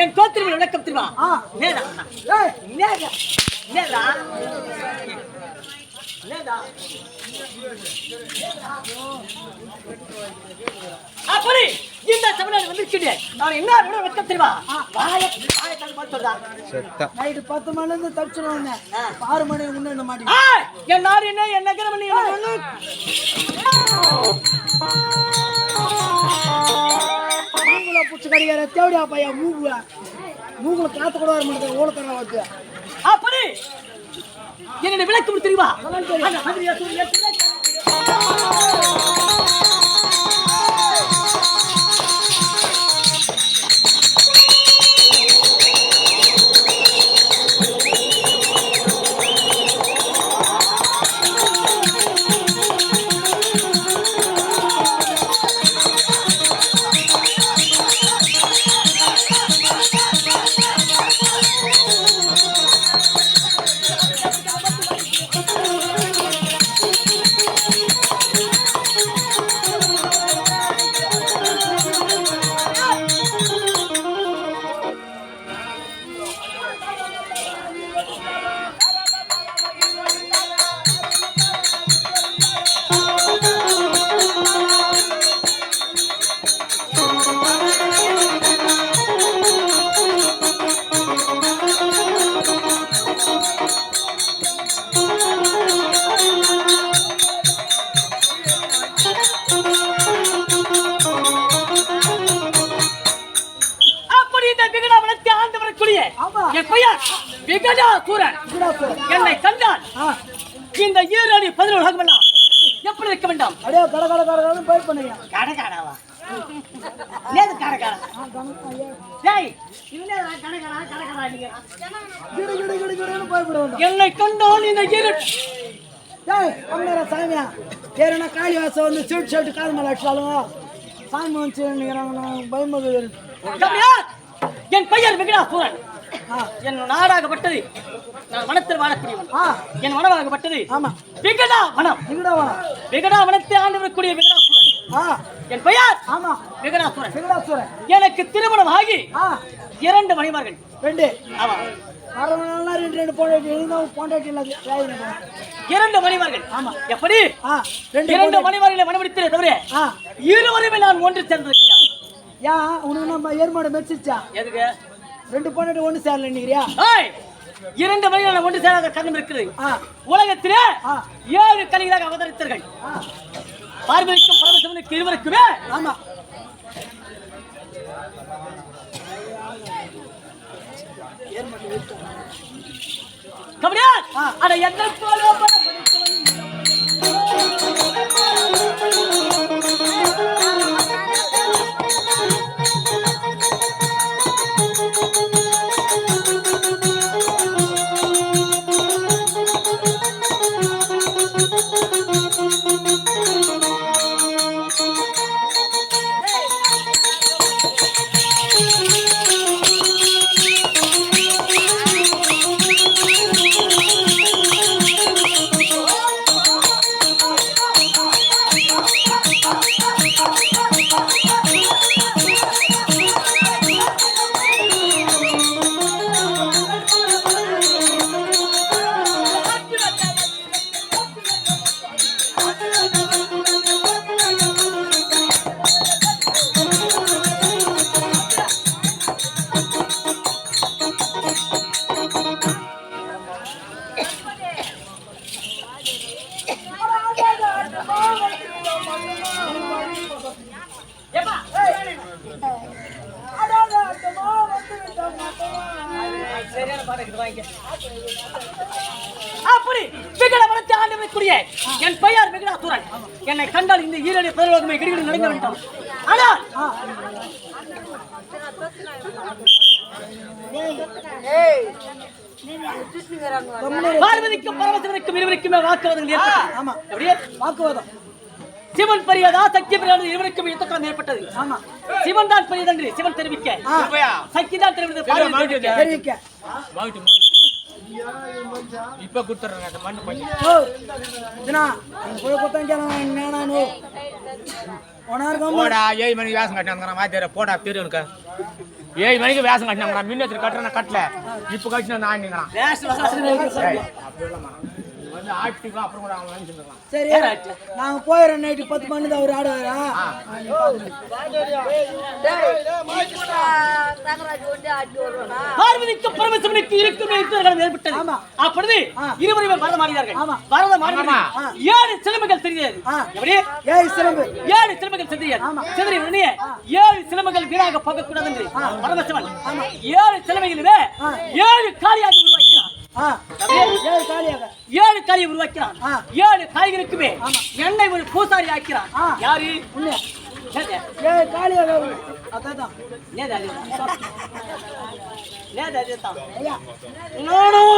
என் கோத்திரிகள் விளக்கம் தெரியுமா? அப்படி இந்த தமிழ்நாடு வந்திருக்கிறேன். நான் என்ன விளக்கம் தெரியுமா? நைட்டு 10 மணில இருந்து தப்பிச்சிருவாங்க. 6 மணி முன்ன மாட்டி என் நாடு என்ன என் நகரம் என்ன பூச்சி கடிக்கிற தேவடியா பையன் மூக்குல காத்து கூட வர மாட்டேன் ஓலத்தர வந்து அப்படி என்ன விளக்கம் தெரியுமா? என்னை கண்டால் இந்த ஈரடி 17 உலகமெல்லாம் எப்படி இருக்க வேண்டாம்? அடே கடகடகடன்னு பை பண்ணுங்க. கடகடவா? ஏது கடகட? டேய் இவனே கடகடா கடகடா நீங்க. கிடு கிடு கிடு கிடுன்னு பை போட வேண்டாம். என்னை கண்டால் இந்த ஈரடி டேய் அம்மரா சாமியா ஏறனா காளி வாசம் வந்து சீட் சீட் கால் மேல அடிச்சாலும் சாமி வந்து நீங்க பயமது. என் பெயர் விகடாசூரன். என் நாடாகப்பட்டது நான் வனத்தில் வாழக்கூடியவன். என் வனமாகப்பட்டது விகடா வனம். விகடா வனத்தை ஆண்டு வரக்கூடிய விகடாசூரன். என் பெயர் விகடாசூரன். எனக்கு திருமணம் ஆகி 2 மணிமார்கள். 2 ஆமா. அரவணா 2 பொண்டாட்டி இல்ல 2 மணிமார்கள். ஆமா. எப்படி 2 மணிமார்களை மணமுடித்தே தவிர இருவருமே நான் ஒன்று சேர்ந்திருக்கிறேன். யா உனக்கு நம்ம ஏர்மாடு மெச்சிச்சா? எதுக்கு 2 பொண்டாட்டி ஒன்று சேரல நினைக்கிறியா? 2 மணிகள் ஒன்று சேராத காரணம் இருக்குது. உலகத்திலே 7 கலிகளாக அவதரித்தார்கள். பார்வதிக்கும் பரமசிவனுக்கு இருவருக்குமே ஆமா கபடியா அட எந்த போல வாங்க. அப்படி விகட வளர்ச்சி ஆண்டவனுக்குரிய என் பெயர் விகடாசுரன். என்னை கண்டால் இந்த ஈரடி பிரலோகமே கிடுகிடு நடந்து விட்டான். ஆனால் பார்வதிக்கும் பரமசிவனுக்கும் இருவருக்குமே வாக்குவாதங்கள் ஏற்பட்டது. ஆமா அப்படியே வாக்குவாதம். சிவன் பெரியதா சக்தி பெரியாத இருவருக்கும் யுத்தம் ஏற்பட்டது. ஆமா சிவன் தான் பெரியதென்று சிவன் தெரிவிக்க, சக்தி தான் தெரிவிக்க. இப்ப குடுத்துறேன் அந்த மண்ணு பண்ணி ஓ இதுனா அந்த போய் குத்தங்க நானு போடா 7 மணிக்கு வேஷம் கட்டினாங்க மாத்திர போடா தெரியும் எனக்கு 7 மணிக்கு வேஷம் கட்டினாங்க மின்னத்துல கட்டுறேன் கட்டல இப்ப கட்டினா நான் நினைக்கிறேன் வந்து ஆட்டிக்கலாம் அப்புறம் கூட அவங்க நினைச்சிருக்கலாம். சரி நாங்க போயிடுறோம் நைட்டு 10 மணி தான் அவர் ஆடுவாரா. பார்வதிக்கும் பரமசிவனுக்கு இருக்கும் யுத்தம் ஏற்பட்டது. அப்பொழுது இருவருமே பரதம் ஆடினார்கள். பரதம் ஆடினார்கள். 7 சிலம்புகள் தெரியாது. எப்படி 7 சிலம்பு 7 சிலம்புகள் தெரியாது. சிதறி உடனே 7 சிலம்புகள் வீணாக போகக்கூடாது என்று பரமசிவன் 7 சிலம்புகளிலே 7 காளியாக உருவாக்கினார். 7 காளியாக 7 காளியை உருவாக்கிறான். 7 காளிகளுக்குமே என்னை ஒரு பூசாரி ஆக்கிறான். யாரு 7 காளியாக அதான் நானும்